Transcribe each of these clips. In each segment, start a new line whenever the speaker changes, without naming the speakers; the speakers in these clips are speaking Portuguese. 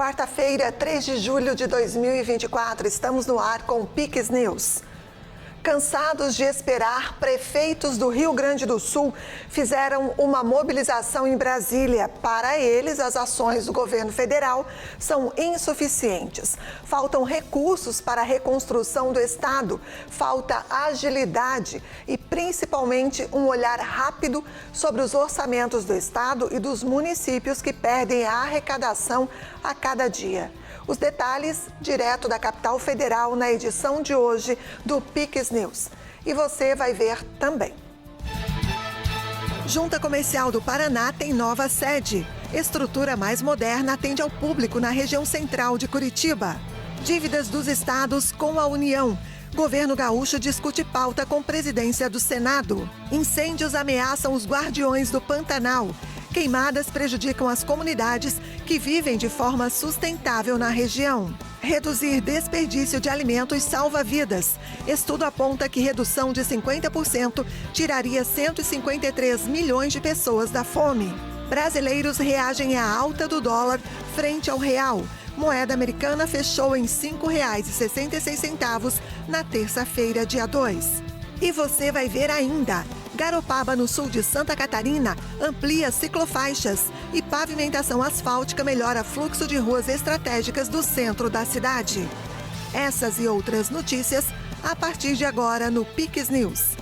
quarta-feira, 3 de julho de 2024, estamos no ar com o Piques News. Cansados de esperar, prefeitos do Rio Grande do Sul fizeram uma mobilização em Brasília. Para eles, as ações do governo federal são insuficientes. Faltam recursos para a reconstrução do Estado, falta agilidade e, principalmente, um olhar rápido sobre os orçamentos do Estado e dos municípios que perdem a arrecadação a cada dia. Os detalhes direto da capital federal na edição de hoje do Piques News. E você vai ver também. Junta Comercial do Paraná tem nova sede. Estrutura mais moderna atende ao público na região central de Curitiba. Dívidas dos estados com a União. Governo gaúcho discute pauta com presidência do Senado. Incêndios ameaçam os guardiões do Pantanal. Queimadas prejudicam as comunidades que vivem de forma sustentável na região. Reduzir desperdício de alimentos salva vidas. Estudo aponta que redução de 50% tiraria 153 milhões de pessoas da fome. Brasileiros reagem à alta do dólar frente ao real. Moeda americana fechou em R$ 5,66 na terça-feira, dia 2. E você vai ver ainda. Garopaba, no sul de Santa Catarina, amplia ciclofaixas e pavimentação asfáltica melhora fluxo de ruas estratégicas do centro da cidade. Essas e outras notícias a partir de agora no Piques News.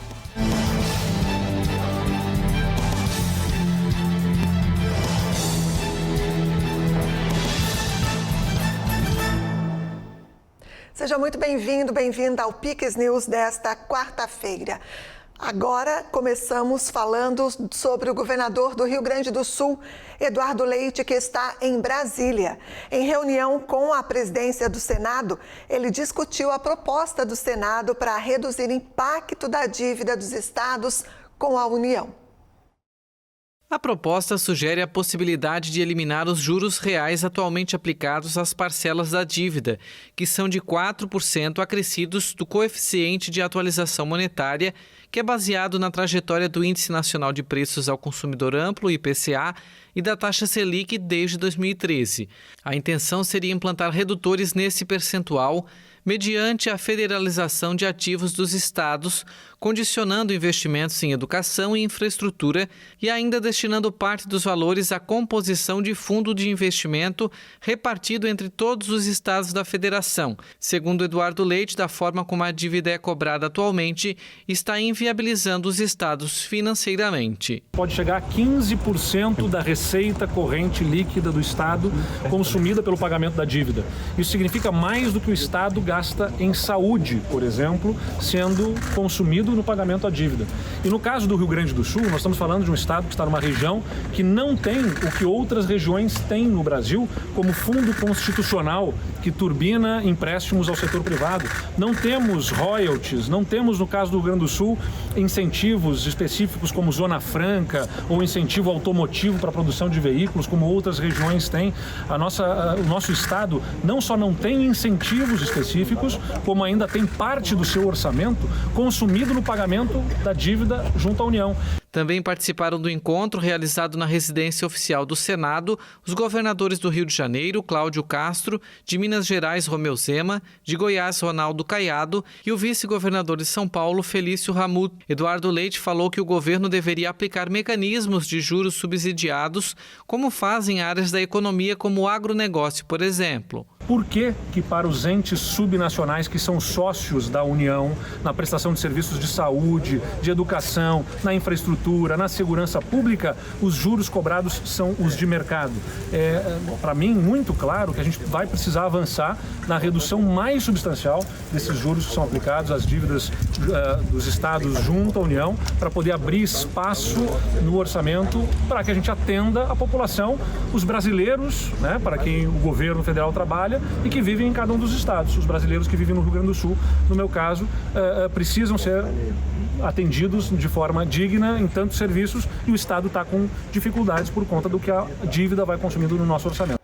Seja muito bem-vindo, bem-vinda ao Piques News desta quarta-feira. Agora começamos falando sobre o governador do Rio Grande do Sul, Eduardo Leite, que está em Brasília. Em reunião com a presidência do Senado, ele discutiu a proposta do Senado para reduzir o impacto da dívida dos estados com a União.
A proposta sugere a possibilidade de eliminar os juros reais atualmente aplicados às parcelas da dívida, que são de 4% acrescidos do coeficiente de atualização monetária, que é baseado na trajetória do Índice Nacional de Preços ao Consumidor Amplo, IPCA, e da taxa Selic desde 2013. A intenção seria implantar redutores nesse percentual, mediante a federalização de ativos dos estados, condicionando investimentos em educação e infraestrutura e ainda destinando parte dos valores à composição de fundo de investimento repartido entre todos os estados da federação. Segundo Eduardo Leite, da forma como a dívida é cobrada atualmente, está inviabilizando os estados financeiramente.
Pode chegar a 15% da receita corrente líquida do estado consumida pelo pagamento da dívida. Isso significa mais do que o estado gasta em saúde, por exemplo, sendo consumido no pagamento da dívida. E no caso do Rio Grande do Sul, nós estamos falando de um estado que está numa região que não tem o que outras regiões têm no Brasil, como fundo constitucional que turbina empréstimos ao setor privado. Não temos royalties, não temos, no caso do Rio Grande do Sul, incentivos específicos como Zona Franca ou incentivo automotivo para a produção de veículos, como outras regiões têm. O nosso estado não só não tem incentivos específicos, como ainda tem parte do seu orçamento consumido no pagamento da dívida junto à União.
Também participaram do encontro realizado na residência oficial do Senado os governadores do Rio de Janeiro, Cláudio Castro, de Minas Gerais, Romeu Zema, de Goiás, Ronaldo Caiado e o vice-governador de São Paulo, Felício Ramute. Eduardo Leite falou que o governo deveria aplicar mecanismos de juros subsidiados, como fazem áreas da economia como o agronegócio, por exemplo.
Por que para os entes subnacionais que são sócios da União na prestação de serviços de saúde, de educação, na infraestrutura, na segurança pública, os juros cobrados são os de mercado? Para mim, muito claro que a gente vai precisar avançar na redução mais substancial desses juros que são aplicados às dívidas dos estados junto à União, para poder abrir espaço no orçamento para que a gente atenda a população, os brasileiros, né, para quem o governo federal trabalha, e que vivem em cada um dos estados. Os brasileiros que vivem no Rio Grande do Sul, no meu caso, precisam ser atendidos de forma digna em tantos serviços e o Estado está com dificuldades por conta do que a dívida vai consumindo no nosso orçamento.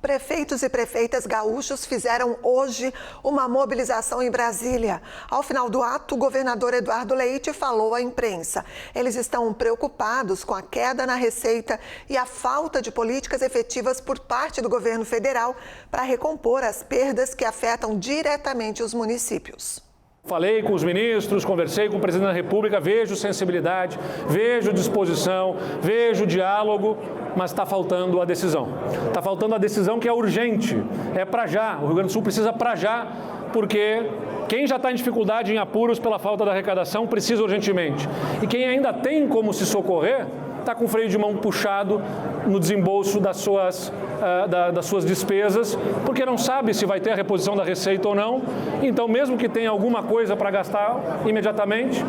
Prefeitos e prefeitas gaúchos fizeram hoje uma mobilização em Brasília. Ao final do ato, o governador Eduardo Leite falou à imprensa. Eles estão preocupados com a queda na receita e a falta de políticas efetivas por parte do governo federal para recompor as perdas que afetam diretamente os municípios.
Falei com os ministros, conversei com o presidente da República, vejo sensibilidade, vejo disposição, vejo diálogo, mas está faltando a decisão. Está faltando a decisão que é urgente, é para já. O Rio Grande do Sul precisa para já, porque quem já está em dificuldade, em apuros pela falta da arrecadação, precisa urgentemente. E quem ainda tem como se socorrer, está com o freio de mão puxado no desembolso das suas despesas, porque não sabe se vai ter a reposição da receita ou não. Então, mesmo que tenha alguma coisa para gastar imediatamente,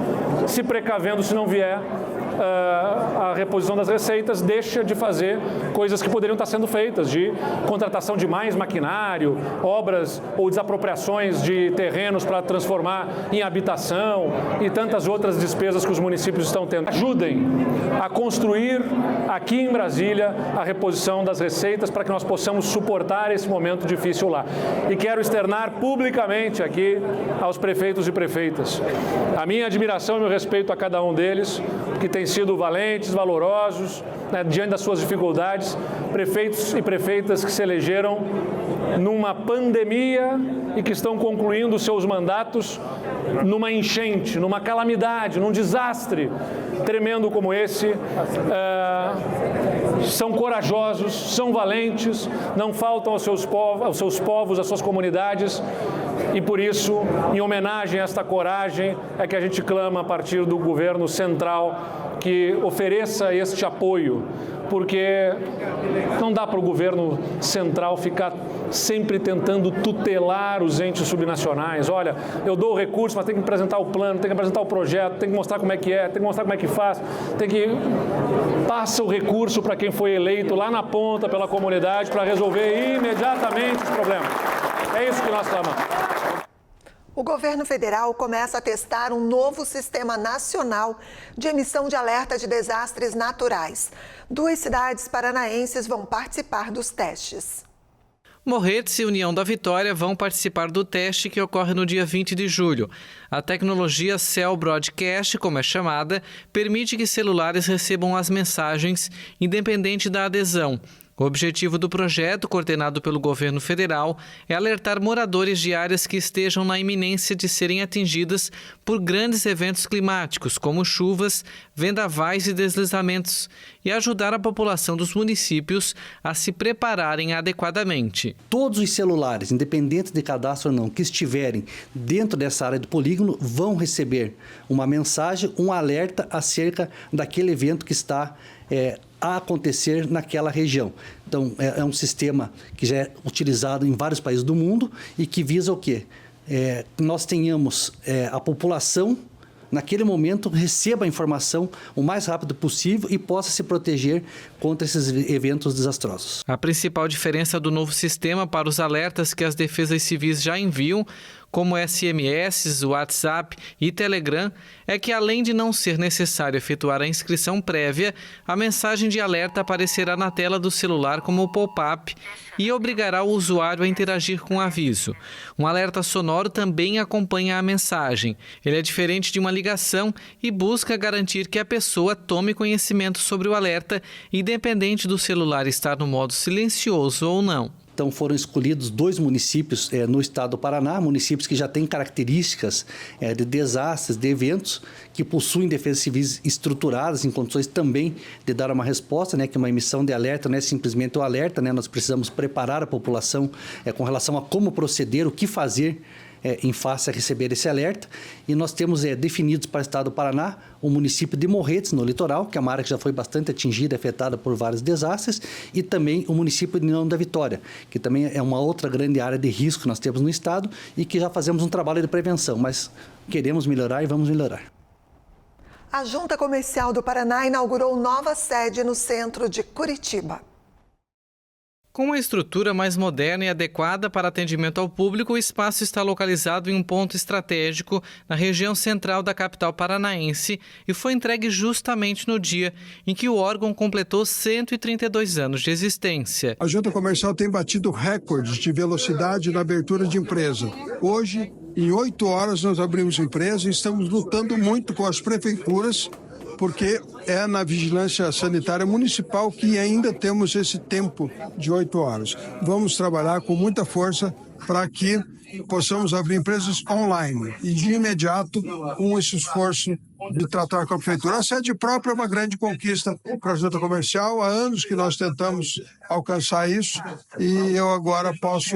se precavendo se não vier a reposição das receitas, deixa de fazer coisas que poderiam estar sendo feitas, de contratação de mais maquinário, obras ou desapropriações de terrenos para transformar em habitação e tantas outras despesas que os municípios estão tendo. Ajudem a construir aqui em Brasília a reposição das receitas para que nós possamos suportar esse momento difícil lá. E quero externar publicamente aqui aos prefeitos e prefeitas a minha admiração e meu respeito a cada um deles, que tem sido valentes, valorosos, diante das suas dificuldades, prefeitos e prefeitas que se elegeram numa pandemia e que estão concluindo seus mandatos numa enchente, numa calamidade, num desastre tremendo como esse. São corajosos, são valentes, não faltam aos seus povos, às suas comunidades. E por isso, em homenagem a esta coragem, é que a gente clama a partir do governo central que ofereça este apoio, porque não dá para o governo central ficar sempre tentando tutelar os entes subnacionais. Olha, eu dou o recurso, mas tem que apresentar o plano, tem que apresentar o projeto, tem que mostrar como é que tem que mostrar como é que faz, passa o recurso para quem foi eleito lá na ponta pela comunidade para resolver imediatamente os problemas. É isso que nós clamamos.
O governo federal começa a testar um novo sistema nacional de emissão de alerta de desastres naturais. 2 cidades paranaenses vão participar dos testes.
Morretes e União da Vitória vão participar do teste que ocorre no dia 20 de julho. A tecnologia Cell Broadcast, como é chamada, permite que celulares recebam as mensagens independente da adesão. O objetivo do projeto, coordenado pelo governo federal, é alertar moradores de áreas que estejam na iminência de serem atingidas por grandes eventos climáticos, como chuvas, vendavais e deslizamentos, e ajudar a população dos municípios a se prepararem adequadamente.
Todos os celulares, independente de cadastro ou não, que estiverem dentro dessa área do polígono, vão receber uma mensagem, um alerta acerca daquele evento que está a acontecer naquela região. Então, é um sistema que já é utilizado em vários países do mundo e que visa o quê? Nós tenhamos a população, naquele momento, receba a informação o mais rápido possível e possa se proteger contra esses eventos desastrosos.
A principal diferença do novo sistema para os alertas que as defesas civis já enviam, como SMS, WhatsApp e Telegram, é que além de não ser necessário efetuar a inscrição prévia, a mensagem de alerta aparecerá na tela do celular como pop-up e obrigará o usuário a interagir com o aviso. Um alerta sonoro também acompanha a mensagem. Ele é diferente de uma ligação e busca garantir que a pessoa tome conhecimento sobre o alerta, independente do celular estar no modo silencioso ou não.
Então, foram escolhidos 2 municípios no estado do Paraná, municípios que já têm características de desastres, de eventos, que possuem defesas civis estruturadas em condições também de dar uma resposta, que uma emissão de alerta não é simplesmente o alerta, nós precisamos preparar a população com relação a como proceder, o que fazer em face a receber esse alerta. E nós temos definidos para o estado do Paraná o município de Morretes, no litoral, que é uma área que já foi bastante atingida, afetada por vários desastres, e também o município de União da Vitória, que também é uma outra grande área de risco que nós temos no estado e que já fazemos um trabalho de prevenção, mas queremos melhorar e vamos melhorar.
A Junta Comercial do Paraná inaugurou nova sede no centro de Curitiba.
Com uma estrutura mais moderna e adequada para atendimento ao público, o espaço está localizado em um ponto estratégico na região central da capital paranaense e foi entregue justamente no dia em que o órgão completou 132 anos de existência.
A Junta Comercial tem batido recordes de velocidade na abertura de empresa. Hoje, em 8 horas, nós abrimos empresa e estamos lutando muito com as prefeituras, porque é na vigilância sanitária municipal que ainda temos esse tempo de 8 horas. Vamos trabalhar com muita força para que possamos abrir empresas online e de imediato com esse esforço de tratar com a prefeitura. A sede própria é uma grande conquista para a Junta Comercial. Há anos que nós tentamos alcançar isso e eu agora posso,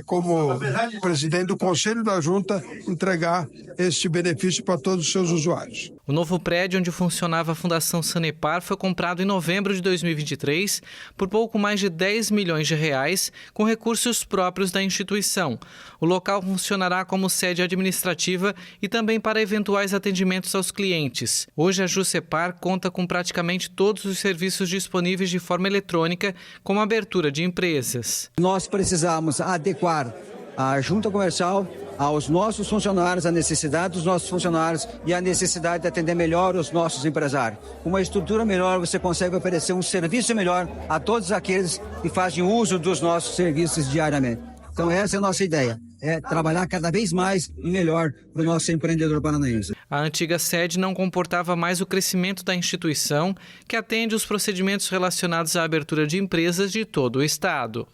como presidente do Conselho da Junta, entregar este benefício para todos os seus usuários.
O novo prédio onde funcionava a Fundação Sanepar foi comprado em novembro de 2023 por pouco mais de 10 milhões de reais com recursos próprios da instituição. O local funcionará como sede administrativa e também para eventuais atendimentos aos clientes. Hoje a Jusepar conta com praticamente todos os serviços disponíveis de forma eletrônica, como a abertura de empresas.
Nós precisamos adequar a Junta Comercial aos nossos funcionários, a necessidade dos nossos funcionários e a necessidade de atender melhor os nossos empresários. Com uma estrutura melhor, você consegue oferecer um serviço melhor a todos aqueles que fazem uso dos nossos serviços diariamente. Então essa é a nossa ideia, é trabalhar cada vez mais e melhor para o nosso empreendedor paranaense.
A antiga sede não comportava mais o crescimento da instituição, que atende os procedimentos relacionados à abertura de empresas de todo o estado.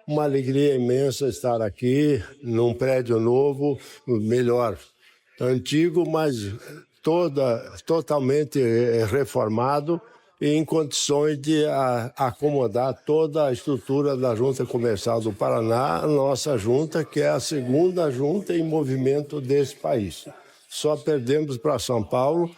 Uma alegria imensa estar aqui, num prédio novo, melhor, antigo, mas totalmente reformado e em condições de acomodar toda a estrutura da Junta Comercial do Paraná, a nossa junta, que é a segunda junta em movimento desse país. Só perdemos para São Paulo.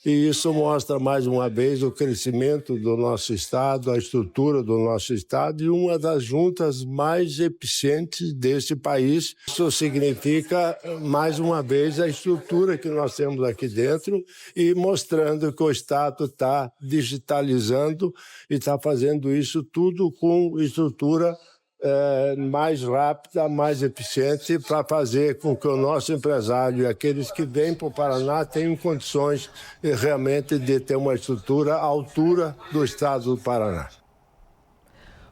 E isso mostra mais uma vez o crescimento do nosso estado, a estrutura do nosso estado e uma das juntas mais eficientes desse país. Isso significa, mais uma vez, a estrutura que nós temos aqui dentro e mostrando que o estado está digitalizando e está fazendo isso tudo com estrutura mais rápida, mais eficiente, para fazer com que o nosso empresário e aqueles que vêm para o Paraná tenham condições realmente de ter uma estrutura à altura do estado do Paraná.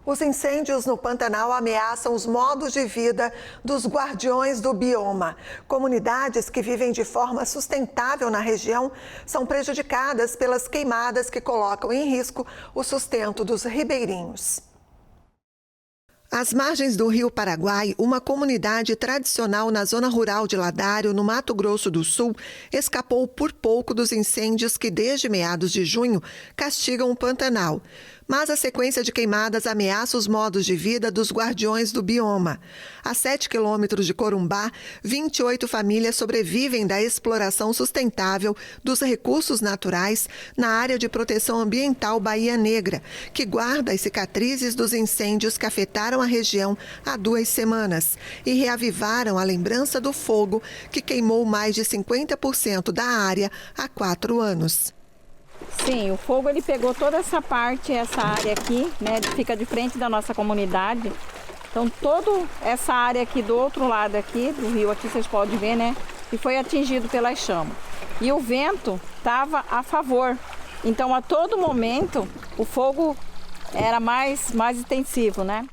Os incêndios no Pantanal ameaçam os modos de vida dos guardiões do bioma. Comunidades que vivem de forma sustentável na região são prejudicadas pelas queimadas que colocam em risco o sustento dos ribeirinhos. Às margens do Rio Paraguai, uma comunidade tradicional na zona rural de Ladário, no Mato Grosso do Sul, escapou por pouco dos incêndios que, desde meados de junho, castigam o Pantanal. Mas a sequência de queimadas ameaça os modos de vida dos guardiões do bioma. A 7 quilômetros de Corumbá, 28 famílias sobrevivem da exploração sustentável dos recursos naturais na área de proteção ambiental Bahia Negra, que guarda as cicatrizes dos incêndios que afetaram a região há 2 semanas e reavivaram a lembrança do fogo que queimou mais de 50% da área há 4 anos.
Sim, o fogo ele pegou toda essa parte, essa área aqui, né, fica de frente da nossa comunidade. Então toda essa área aqui do outro lado aqui, do rio aqui, vocês podem ver, né, que foi atingido pelas chamas. E o vento estava a favor, então a todo momento o fogo era mais intensivo, né?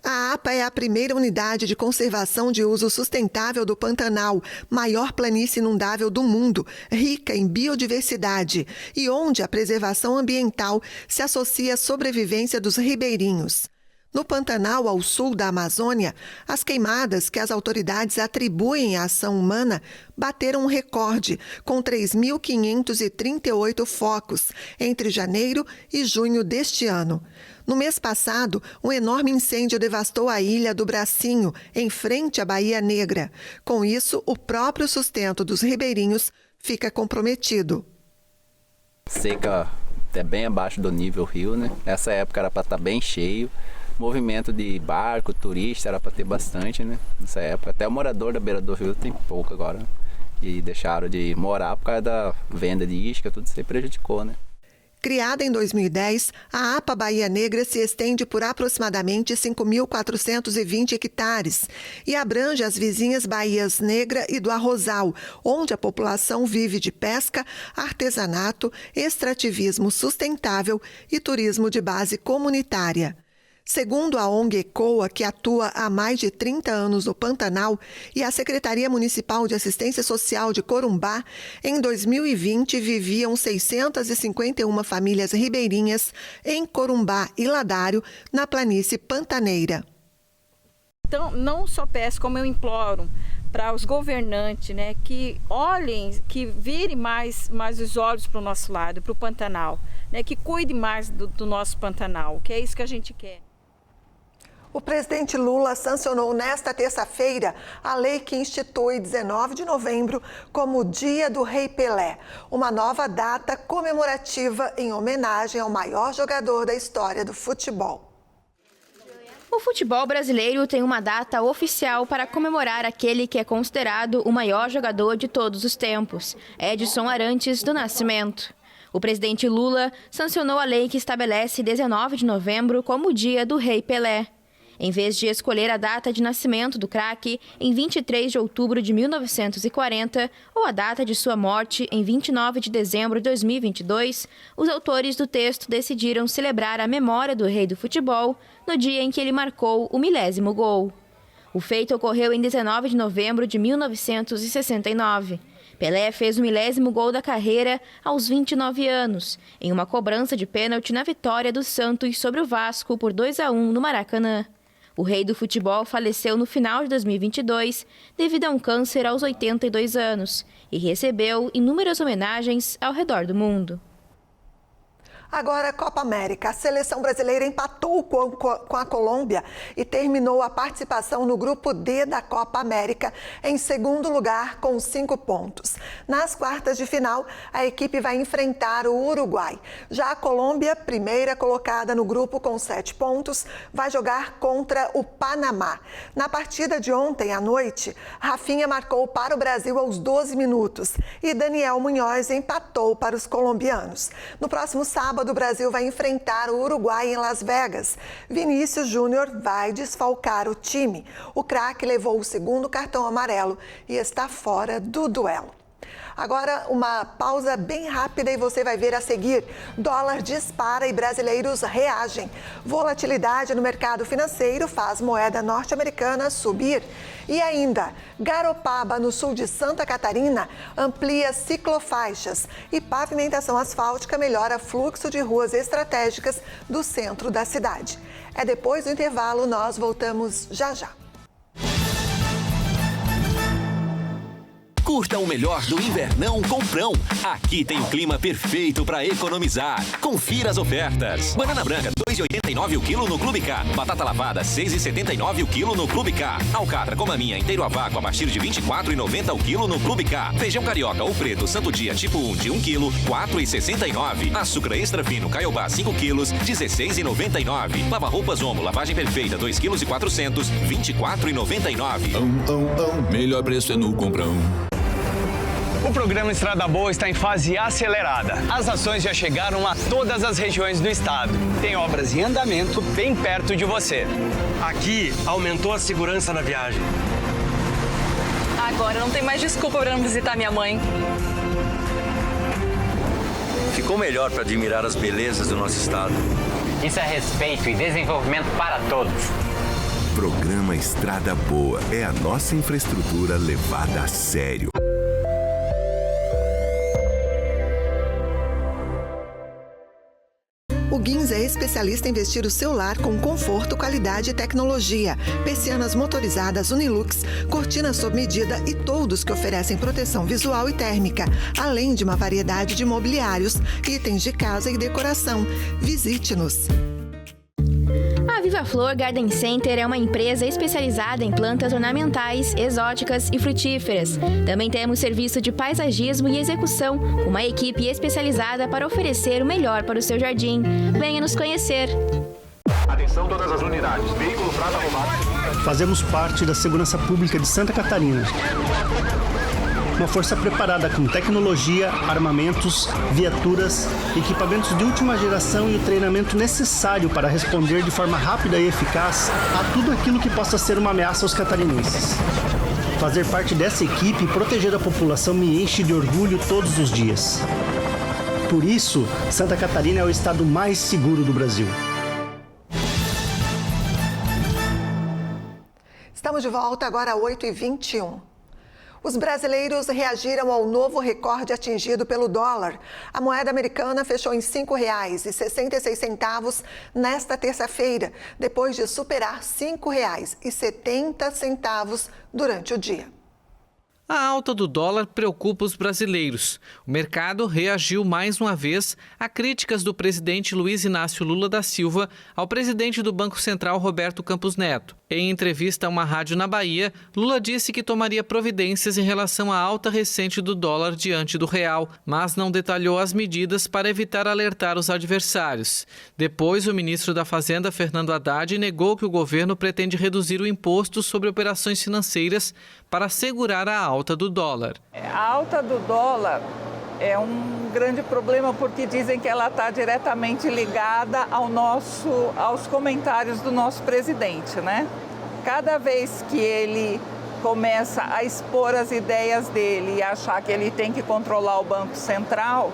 A APA é a primeira unidade de conservação de uso sustentável do Pantanal, maior planície inundável do mundo, rica em biodiversidade e onde a preservação ambiental se associa à sobrevivência dos ribeirinhos. No Pantanal, ao sul da Amazônia, as queimadas que as autoridades atribuem à ação humana bateram um recorde, com 3.538 focos entre janeiro e junho deste ano. No mês passado, um enorme incêndio devastou a ilha do Bracinho, em frente à Bahia Negra. Com isso, o próprio sustento dos ribeirinhos fica comprometido.
Seca é bem abaixo do nível rio, né? Essa época era para estar bem cheio. Movimento de barco, turista, era para ter bastante, né? Nessa época. Até o morador da beira do rio tem pouco agora. E deixaram de morar por causa da venda de isca, tudo isso aí prejudicou, né?
Criada em 2010, a APA Bahia Negra se estende por aproximadamente 5.420 hectares e abrange as vizinhas Bahias Negra e do Arrozal, onde a população vive de pesca, artesanato, extrativismo sustentável e turismo de base comunitária. Segundo a ONG ECOA, que atua há mais de 30 anos no Pantanal, e a Secretaria Municipal de Assistência Social de Corumbá, em 2020 viviam 651 famílias ribeirinhas em Corumbá e Ladário, na planície pantaneira.
Então, não só peço, como eu imploro para os governantes, né, que olhem, que virem mais os olhos para o nosso lado, para o Pantanal, né, que cuide mais do nosso Pantanal, que é isso que a gente quer.
O presidente Lula sancionou nesta terça-feira a lei que institui 19 de novembro como o Dia do Rei Pelé, uma nova data comemorativa em homenagem ao maior jogador da história do futebol.
O futebol brasileiro tem uma data oficial para comemorar aquele que é considerado o maior jogador de todos os tempos, Edson Arantes do Nascimento. O presidente Lula sancionou a lei que estabelece 19 de novembro como o Dia do Rei Pelé. Em vez de escolher a data de nascimento do craque em 23 de outubro de 1940 ou a data de sua morte em 29 de dezembro de 2022, os autores do texto decidiram celebrar a memória do rei do futebol no dia em que ele marcou o 10º gol. O feito ocorreu em 19 de novembro de 1969. Pelé fez o 10º gol da carreira aos 29 anos, em uma cobrança de pênalti na vitória do Santos sobre o Vasco por 2-1 no Maracanã. O rei do futebol faleceu no final de 2022 devido a um câncer aos 82 anos e recebeu inúmeras homenagens ao redor do mundo.
Agora, a Copa América. A seleção brasileira empatou com a Colômbia e terminou a participação no grupo D da Copa América em segundo lugar com 5 pontos. Nas quartas de final, a equipe vai enfrentar o Uruguai. Já a Colômbia, primeira colocada no grupo com 7 pontos, vai jogar contra o Panamá. Na partida de ontem à noite, Rafinha marcou para o Brasil aos 12 minutos e Daniel Munhoz empatou para os colombianos. No próximo sábado, o Brasil vai enfrentar o Uruguai em Las Vegas. Vinícius Júnior vai desfalcar o time. O craque levou o 2º cartão amarelo e está fora do duelo. Agora, uma pausa bem rápida e você vai ver a seguir. Dólar dispara e brasileiros reagem. Volatilidade no mercado financeiro faz moeda norte-americana subir. E ainda, Garopaba, no sul de Santa Catarina, amplia ciclofaixas e pavimentação asfáltica melhora fluxo de ruas estratégicas do centro da cidade. É depois do intervalo, nós voltamos já já.
Curta o melhor do Invernão Comprão. Aqui tem o clima perfeito para economizar. Confira as ofertas. Banana branca, R$ 2,89 o quilo no Clube K. Batata lavada, R$ 6,79 o quilo no Clube K. Alcatra com maminha inteiro a vácuo a partir de R$ 24,90 o quilo no Clube K. Feijão carioca ou preto Santo Dia tipo 1 de 1 quilo, R$ 4,69. Açúcar extra fino Caiobá 5 quilos, R$ 16,99. Lava roupas Omo, lavagem perfeita 2,4 kg, R$ 24,99.
Melhor preço é no Comprão.
O programa Estrada Boa está em fase acelerada. As ações já chegaram a todas as regiões do estado. Tem obras em andamento bem perto de você.
Aqui aumentou a segurança na viagem.
Agora não tem mais desculpa para não visitar minha mãe.
Ficou melhor para admirar as belezas do nosso estado.
Isso é respeito e desenvolvimento para todos.
Programa Estrada Boa é a nossa infraestrutura levada a sério.
O Guins é especialista em vestir o seu lar com conforto, qualidade e tecnologia. Persianas motorizadas Unilux, cortinas sob medida e toldos que oferecem proteção visual e térmica, além de uma variedade de mobiliários, itens de casa e decoração. Visite-nos.
A Viva Flor Garden Center é uma empresa especializada em plantas ornamentais, exóticas e frutíferas. Também temos serviço de paisagismo e execução, com uma equipe especializada para oferecer o melhor para o seu jardim. Venha nos conhecer.
Atenção todas as unidades, veículo prata arrumado.
Fazemos parte da segurança pública de Santa Catarina.
uma força preparada com tecnologia, armamentos, viaturas, equipamentos de última geração e o treinamento necessário para responder de forma rápida e eficaz a tudo aquilo que possa ser uma ameaça aos catarinenses. Fazer parte dessa equipe e proteger a população me enche de orgulho todos os dias. Por isso, Santa Catarina é o estado mais seguro do Brasil.
Estamos de volta agora às 8h21. Os brasileiros reagiram ao novo recorde atingido pelo dólar. A moeda americana fechou em R$ 5,66 nesta terça-feira, depois de superar R$ 5,70 durante o dia.
A alta do dólar preocupa os brasileiros. O mercado reagiu mais uma vez a críticas do presidente Luiz Inácio Lula da Silva ao presidente do Banco Central, Roberto Campos Neto. Em entrevista a uma rádio na Bahia, Lula disse que tomaria providências em relação à alta recente do dólar diante do real, mas não detalhou as medidas para evitar alertar os adversários. Depois, o ministro da Fazenda, Fernando Haddad, negou que o governo pretende reduzir o imposto sobre operações financeiras para segurar a alta do dólar.
A alta do dólar é um grande problema porque dizem que ela está diretamente ligada aos comentários do nosso presidente, né? Cada vez que ele começa a expor as ideias dele e achar que ele tem que controlar o Banco Central,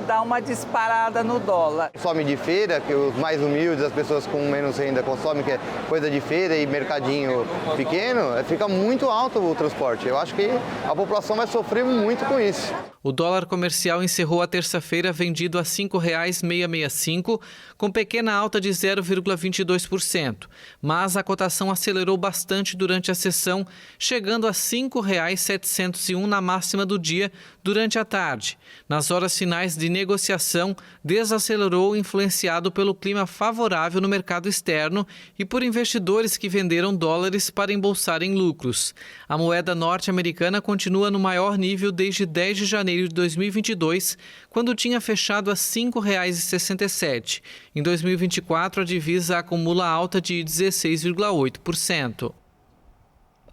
dá uma disparada no dólar.
Consome de feira, que os mais humildes, as pessoas com menos renda consomem, que é coisa de feira e mercadinho pequeno, fica muito alto o transporte. Eu acho que a população vai sofrer muito com isso.
O dólar comercial encerrou a terça-feira vendido a R$ 5,665, com pequena alta de 0,22%. Mas a cotação acelerou bastante durante a sessão, chegando a R$ 5,701 na máxima do dia durante a tarde. Nas horas finais de negociação, desacelerou influenciado pelo clima favorável no mercado externo e por investidores que venderam dólares para embolsarem lucros. A moeda norte-americana continua no maior nível desde 10 de janeiro de 2022, quando tinha fechado a R$ 5,67. Em 2024, a divisa acumula alta de 16,8%.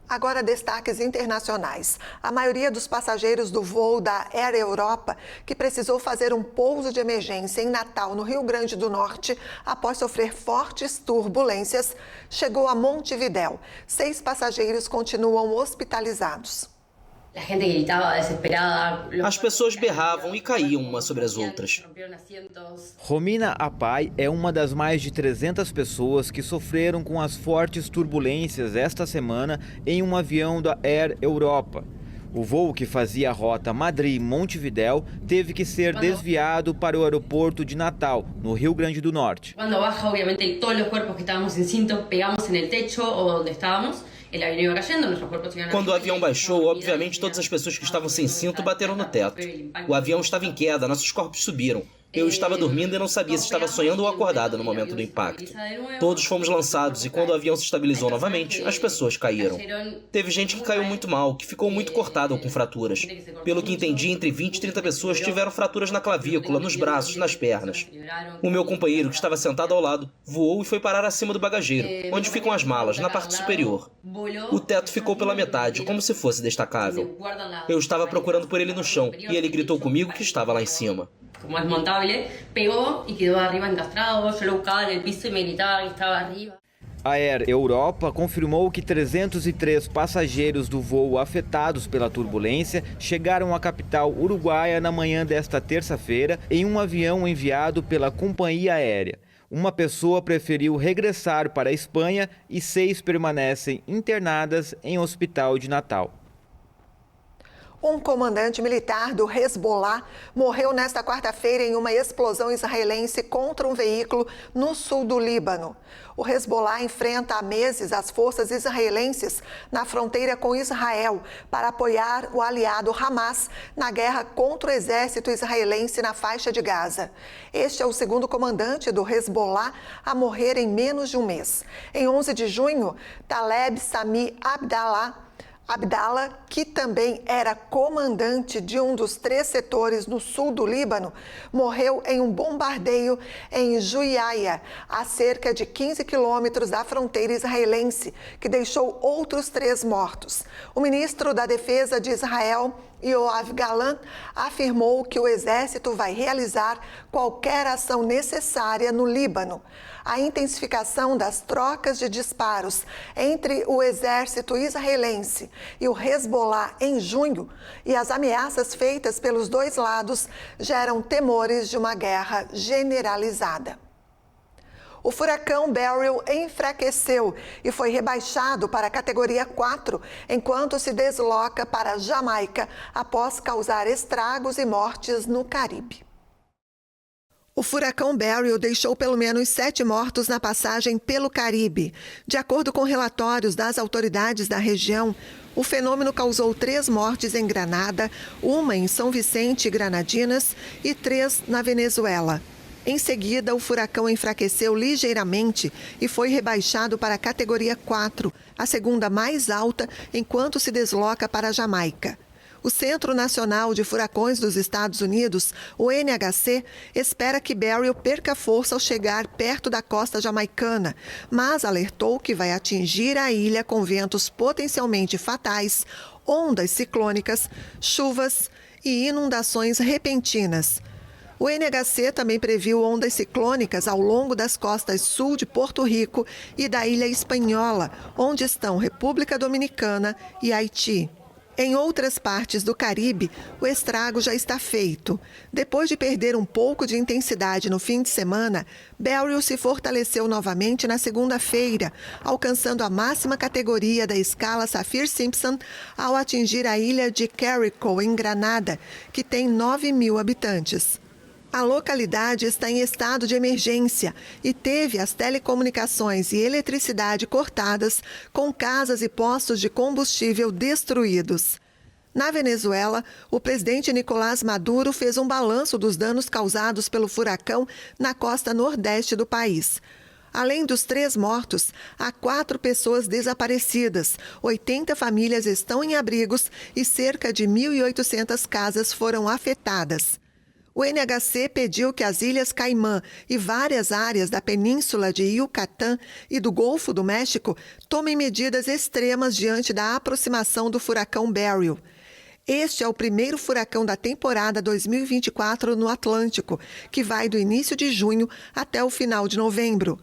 Agora, destaques internacionais. A maioria dos passageiros do voo da Air Europa, que precisou fazer um pouso de emergência em Natal, no Rio Grande do Norte, após sofrer fortes turbulências, chegou a Montevidéu. 6 passageiros continuam hospitalizados.
As pessoas berravam e caíam umas sobre as outras.
Romina Apai é uma das mais de 300 pessoas que sofreram com as fortes turbulências esta semana em um avião da Air Europa. O voo, que fazia a rota Madrid-Montevidéu, teve que ser desviado para o aeroporto de Natal, no Rio Grande do Norte.
Quando baixa, obviamente, todos os corpos que estávamos em cinto pegamos no techo ou onde estávamos.
Quando o avião baixou, obviamente todas as pessoas que estavam sem cinto bateram no teto. O avião estava em queda, nossos corpos subiram. Eu estava dormindo e não sabia se estava sonhando ou acordada no momento do impacto. Todos fomos lançados e quando o avião se estabilizou novamente, as pessoas caíram. Teve gente que caiu muito mal, que ficou muito cortada ou com fraturas. Pelo que entendi, entre 20 e 30 pessoas tiveram fraturas na clavícula, nos braços, nas pernas. O meu companheiro, que estava sentado ao lado, voou e foi parar acima do bagageiro, onde ficam as malas, na parte superior. O teto ficou pela metade, como se fosse destacável. Eu estava procurando por ele no chão e ele gritou comigo que estava lá em cima.
Como é desmontável, pegou e quedou arriba encastrado. Eu lo buscava no piso e me gritava que estava arriba.
A Air Europa confirmou que 303 passageiros do voo afetados pela turbulência chegaram à capital uruguaia na manhã desta terça-feira em um avião enviado pela companhia aérea. Uma pessoa preferiu regressar para a Espanha e 6 permanecem internadas em hospital de Natal.
Um comandante militar do Hezbollah morreu nesta quarta-feira em uma explosão israelense contra um veículo no sul do Líbano. O Hezbollah enfrenta há meses as forças israelenses na fronteira com Israel para apoiar o aliado Hamas na guerra contra o exército israelense na faixa de Gaza. Este é o segundo comandante do Hezbollah a morrer em menos de um mês. Em 11 de junho, Taleb Sami Abdallah Abdallah, que também era comandante de um dos 3 setores no sul do Líbano, morreu em um bombardeio em Juiaia, a cerca de 15 quilômetros da fronteira israelense, que deixou outros 3 mortos. O ministro da Defesa de Israel, Yoav Gallant, afirmou que o exército vai realizar qualquer ação necessária no Líbano. A intensificação das trocas de disparos entre o exército israelense e o Hezbollah em junho e as ameaças feitas pelos 2 lados geram temores de uma guerra generalizada. O furacão Beryl enfraqueceu e foi rebaixado para a categoria 4, enquanto se desloca para a Jamaica após causar estragos e mortes no Caribe. O furacão Beryl deixou pelo menos 7 mortos na passagem pelo Caribe. De acordo com relatórios das autoridades da região, o fenômeno causou 3 mortes em Granada, 1 em São Vicente e Granadinas e 3 na Venezuela. Em seguida, o furacão enfraqueceu ligeiramente e foi rebaixado para a categoria 4, a segunda mais alta, enquanto se desloca para a Jamaica. O Centro Nacional de Furacões dos Estados Unidos, o NHC, espera que Beryl perca força ao chegar perto da costa jamaicana, mas alertou que vai atingir a ilha com ventos potencialmente fatais, ondas ciclônicas, chuvas e inundações repentinas. O NHC também previu ondas ciclônicas ao longo das costas sul de Porto Rico e da Ilha Espanhola, onde estão República Dominicana e Haiti. Em outras partes do Caribe, o estrago já está feito. Depois de perder um pouco de intensidade no fim de semana, Beryl se fortaleceu novamente na segunda-feira, alcançando a máxima categoria da escala Saffir-Simpson ao atingir a ilha de Carriacou, em Granada, que tem 9.000 habitantes. A localidade está em estado de emergência e teve as telecomunicações e eletricidade cortadas, com casas e postos de combustível destruídos. Na Venezuela, o presidente Nicolás Maduro fez um balanço dos danos causados pelo furacão na costa nordeste do país. Além dos 3 mortos, há 4 pessoas desaparecidas, 80 famílias estão em abrigos e cerca de 1.800 casas foram afetadas. O NHC pediu que as Ilhas Caimã e várias áreas da península de Yucatán e do Golfo do México tomem medidas extremas diante da aproximação do furacão Beryl. Este é o primeiro furacão da temporada 2024 no Atlântico, que vai do início de junho até o final de novembro.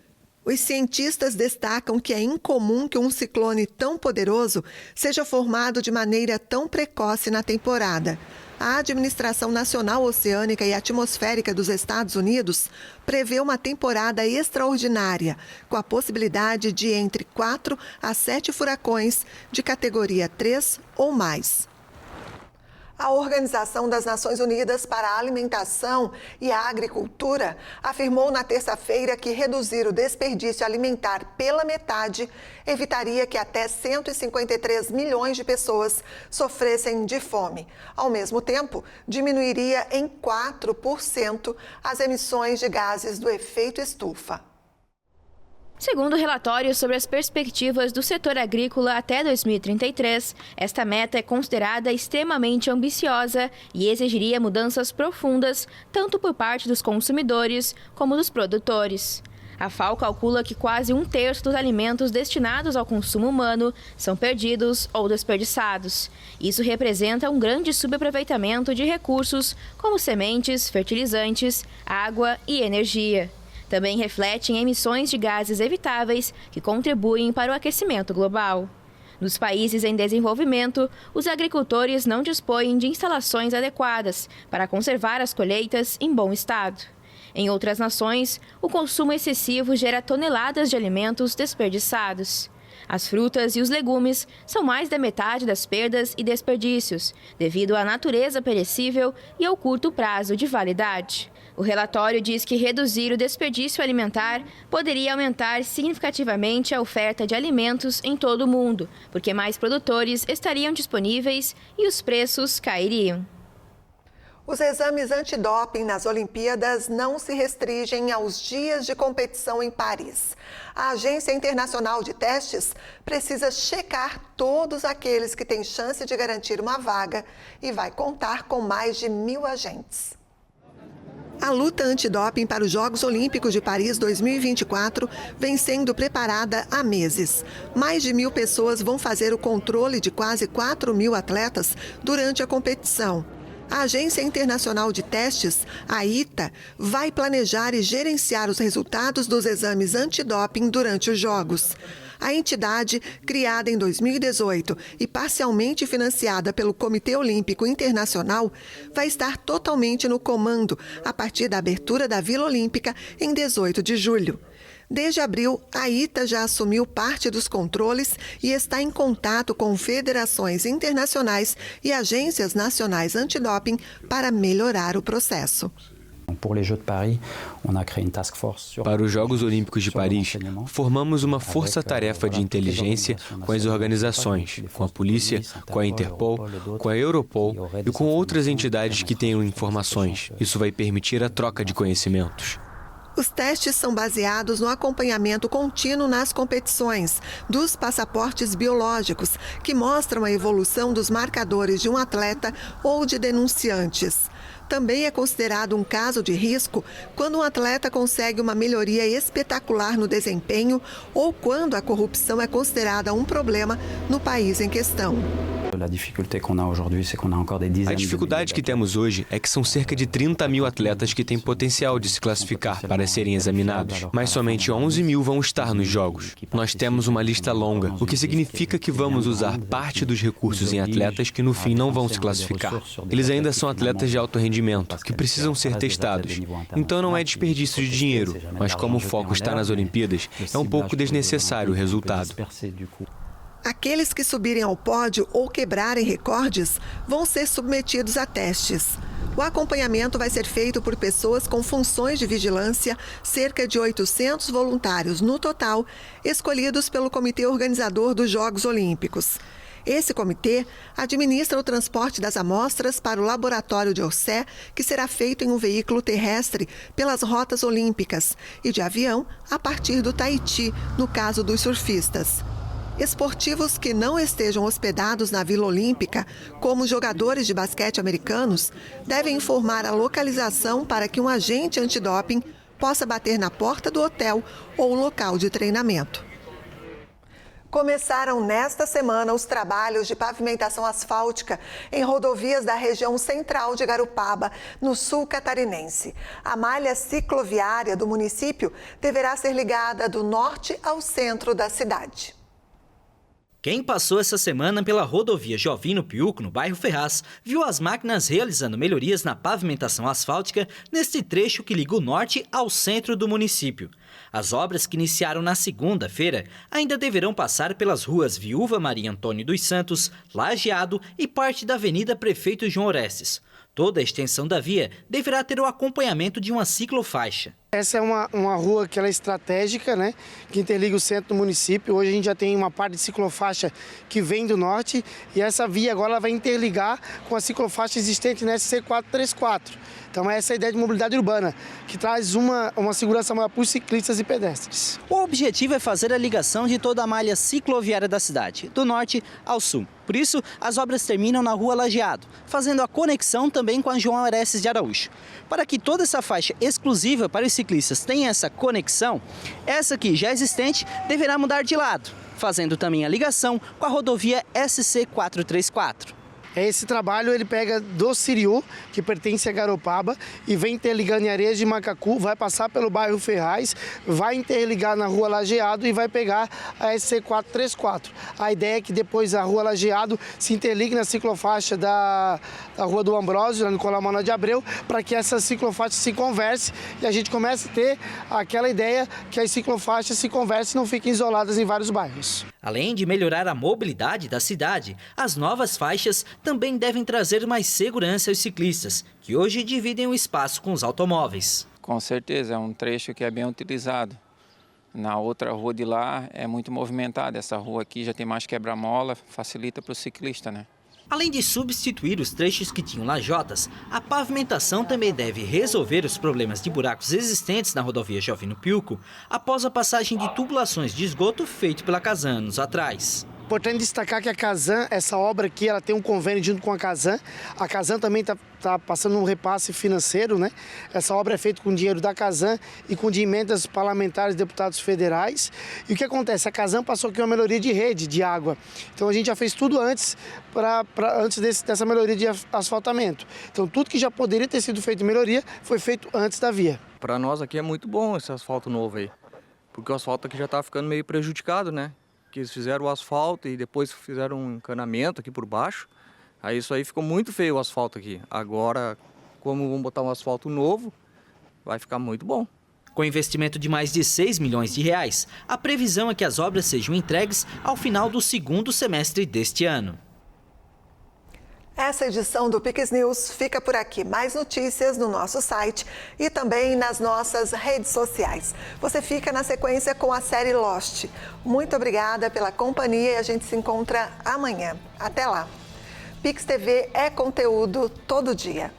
Os cientistas destacam que é incomum que um ciclone tão poderoso seja formado de maneira tão precoce na temporada. A Administração Nacional Oceânica e Atmosférica dos Estados Unidos prevê uma temporada extraordinária, com a possibilidade de entre 4 a 7 furacões de categoria 3 ou mais. A Organização das Nações Unidas para a Alimentação e a Agricultura afirmou na terça-feira que reduzir o desperdício alimentar pela metade evitaria que até 153 milhões de pessoas sofressem de fome. Ao mesmo tempo, diminuiria em 4% as emissões de gases do efeito estufa.
Segundo o relatório sobre as perspectivas do setor agrícola até 2033, esta meta é considerada extremamente ambiciosa e exigiria mudanças profundas, tanto por parte dos consumidores como dos produtores. A FAO calcula que quase 1/3 dos alimentos destinados ao consumo humano são perdidos ou desperdiçados. Isso representa um grande subaproveitamento de recursos como sementes, fertilizantes, água e energia. Também reflete em emissões de gases evitáveis que contribuem para o aquecimento global. Nos países em desenvolvimento, os agricultores não dispõem de instalações adequadas para conservar as colheitas em bom estado. Em outras nações, o consumo excessivo gera toneladas de alimentos desperdiçados. As frutas e os legumes são mais da metade das perdas e desperdícios, devido à natureza perecível e ao curto prazo de validade. O relatório diz que reduzir o desperdício alimentar poderia aumentar significativamente a oferta de alimentos em todo o mundo, porque mais produtores estariam disponíveis e os preços cairiam.
Os exames antidoping nas Olimpíadas não se restringem aos dias de competição em Paris. A Agência Internacional de Testes precisa checar todos aqueles que têm chance de garantir uma vaga e vai contar com mais de 1.000 agentes. A luta antidoping para os Jogos Olímpicos de Paris 2024 vem sendo preparada há meses. Mais de 1.000 pessoas vão fazer o controle de quase 4.000 atletas durante a competição. A Agência Internacional de Testes, a ITA, vai planejar e gerenciar os resultados dos exames antidoping durante os Jogos. A entidade, criada em 2018 e parcialmente financiada pelo Comitê Olímpico Internacional, vai estar totalmente no comando a partir da abertura da Vila Olímpica em 18 de julho. Desde abril, a ITA já assumiu parte dos controles e está em contato com federações internacionais e agências nacionais antidoping para melhorar o processo.
Para os Jogos Olímpicos de Paris, formamos uma força-tarefa de inteligência com as organizações, com a polícia, com a Interpol, com a Europol e com outras entidades que tenham informações. Isso vai permitir a troca de conhecimentos.
Os testes são baseados no acompanhamento contínuo nas competições, dos passaportes biológicos, que mostram a evolução dos marcadores de um atleta ou de denunciantes. Também é considerado um caso de risco quando um atleta consegue uma melhoria espetacular no desempenho ou quando a corrupção é considerada um problema no país em questão.
A dificuldade que temos hoje é que são cerca de 30.000 atletas que têm potencial de se classificar para serem examinados, mas somente 11.000 vão estar nos Jogos. Nós temos uma lista longa, o que significa que vamos usar parte dos recursos em atletas que no fim não vão se classificar. Eles ainda são atletas de alto rendimento, que precisam ser testados. Então não é desperdício de dinheiro, mas como o foco está nas Olimpíadas, é um pouco desnecessário o resultado.
Aqueles que subirem ao pódio ou quebrarem recordes vão ser submetidos a testes. O acompanhamento vai ser feito por pessoas com funções de vigilância, cerca de 800 voluntários no total, escolhidos pelo comitê organizador dos Jogos Olímpicos. Esse comitê administra o transporte das amostras para o laboratório de Orsay, que será feito em um veículo terrestre pelas rotas olímpicas, e de avião a partir do Tahiti, no caso dos surfistas. Esportivos que não estejam hospedados na Vila Olímpica, como jogadores de basquete americanos, devem informar a localização para que um agente antidoping possa bater na porta do hotel ou local de treinamento. Começaram nesta semana os trabalhos de pavimentação asfáltica em rodovias da região central de Garopaba, no sul catarinense. A malha cicloviária do município deverá ser ligada do norte ao centro da cidade.
Quem passou essa semana pela rodovia Jovino Piuco, no bairro Ferraz, viu as máquinas realizando melhorias na pavimentação asfáltica neste trecho que liga o norte ao centro do município. As obras, que iniciaram na segunda-feira, ainda deverão passar pelas ruas Viúva Maria Antônio dos Santos, Lajeado e parte da Avenida Prefeito João Orestes. Toda a extensão da via deverá ter o acompanhamento de uma ciclofaixa.
Essa é uma rua que ela é estratégica, né, que interliga o centro do município. Hoje a gente já tem uma parte de ciclofaixa que vem do norte e essa via agora ela vai interligar com a ciclofaixa existente na SC 434. Então essa é a ideia de mobilidade urbana, que traz uma segurança maior para os ciclistas e pedestres.
O objetivo é fazer a ligação de toda a malha cicloviária da cidade, do norte ao sul. Por isso, as obras terminam na Rua Lajeado, fazendo a conexão também com a João Orestes de Araújo. Para que toda essa faixa exclusiva para os ciclistas tenha essa conexão, essa aqui já existente deverá mudar de lado, fazendo também a ligação com a rodovia SC 434.
Esse trabalho ele pega do Siriú, que pertence a Garopaba, e vem interligando em Areias de Macacu, vai passar pelo bairro Ferraz, vai interligar na Rua Lajeado e vai pegar a SC 434. A ideia é que depois a Rua Lajeado se interligue na ciclofaixa da Rua do Ambrósio, na Nicolau Manuel de Abreu, para que essa ciclofaixa se converse e a gente comece a ter aquela ideia que as ciclofaixas se conversem e não fiquem isoladas em vários bairros.
Além de melhorar a mobilidade da cidade, as novas faixas também devem trazer mais segurança aos ciclistas, que hoje dividem o espaço com os automóveis.
Com certeza, é um trecho que é bem utilizado. Na outra rua de lá é muito movimentada. Essa rua aqui já tem mais quebra-mola, facilita para o ciclista, né?
Além de substituir os trechos que tinham lajotas, a pavimentação também deve resolver os problemas de buracos existentes na rodovia Jovino Piuco após a passagem de tubulações de esgoto feito pela Casan anos atrás.
Importante destacar que a Casan, essa obra aqui, ela tem um convênio junto com a Casan. A Casan também está passando um repasse financeiro, né? Essa obra é feita com dinheiro da Casan e com de emendas parlamentares de deputados federais. E o que acontece? A Casan passou aqui uma melhoria de rede de água. Então a gente já fez tudo antes, antes dessa melhoria de asfaltamento. Então tudo que já poderia ter sido feito em melhoria foi feito antes da via.
Para nós aqui é muito bom esse asfalto novo aí, porque o asfalto aqui já está ficando meio prejudicado, né? Que eles fizeram o asfalto e depois fizeram um encanamento aqui por baixo. Aí isso aí ficou muito feio o asfalto aqui. Agora, como vamos botar um asfalto novo, vai ficar muito bom.
Com investimento de mais de 6 milhões de reais, a previsão é que as obras sejam entregues ao final do segundo semestre deste ano.
Essa edição do Piques News fica por aqui. Mais notícias no nosso site e também nas nossas redes sociais. Você fica na sequência com a série Lost. Muito obrigada pela companhia e a gente se encontra amanhã. Até lá. Pix TV é conteúdo todo dia.